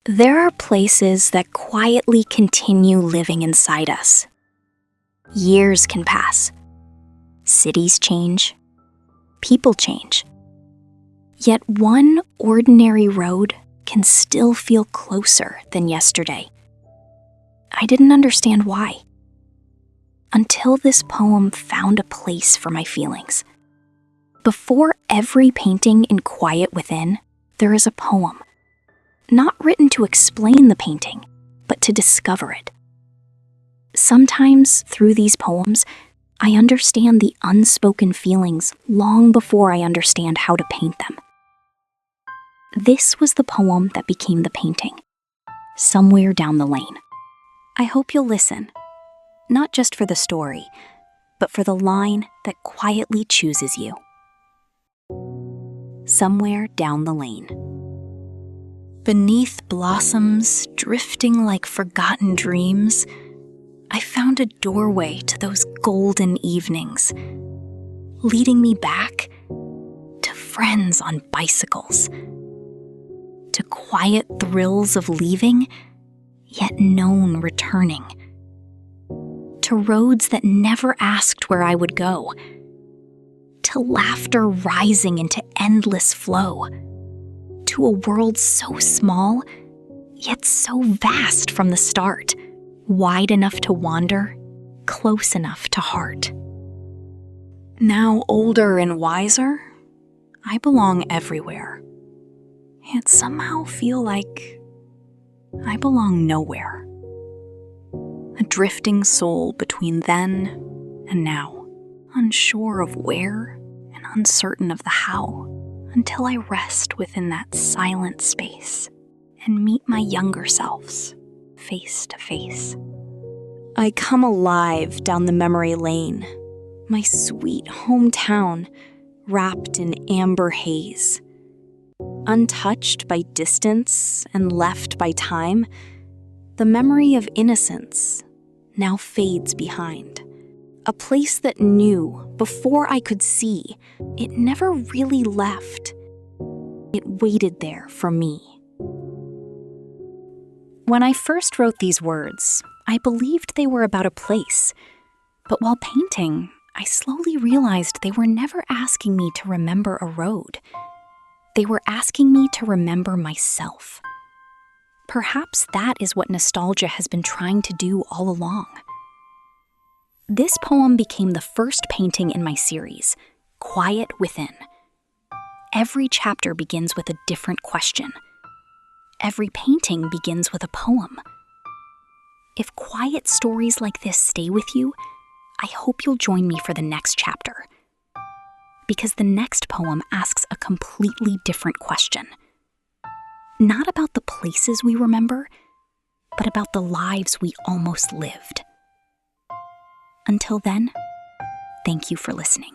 There are places that quietly continue living inside us. Years can pass. Cities change. People change. Yet one ordinary road can still feel closer than yesterday. I didn't understand why. Until this poem found a place for my feelings. Before every painting in Quiet Within, there is a poem. Not written to explain the painting, but to discover it. Sometimes, through these poems, I understand the unspoken feelings long before I understand how to paint them. This was the poem that became the painting, Somewhere Down the Lane. I hope you'll listen, not just for the story, but for the line that quietly chooses you. Somewhere Down the Lane. Beneath blossoms drifting like forgotten dreams, I found a doorway to those golden evenings, leading me back to friends on bicycles, to quiet thrills of leaving, yet known returning, to roads that never asked where I would go, to laughter rising into endless flow, to a world so small, yet so vast from the start, wide enough to wander, close enough to heart. Now older and wiser, I belong everywhere, yet somehow feel like I belong nowhere. A drifting soul between then and now, unsure of where and uncertain of the how, until I rest within that silent space and meet my younger selves face to face. I come alive down the memory lane, my sweet hometown wrapped in amber haze. Untouched by distance and left by time, the memory of innocence now fades behind. A place that knew, before I could see, it never really left. It waited there for me. When I first wrote these words, I believed they were about a place. But while painting, I slowly realized they were never asking me to remember a road. They were asking me to remember myself. Perhaps that is what nostalgia has been trying to do all along. This poem became the first painting in my series, Quiet Within. Every chapter begins with a different question. Every painting begins with a poem. If quiet stories like this stay with you, I hope you'll join me for the next chapter. Because the next poem asks a completely different question. Not about the places we remember, but about the lives we almost lived. Until then, thank you for listening.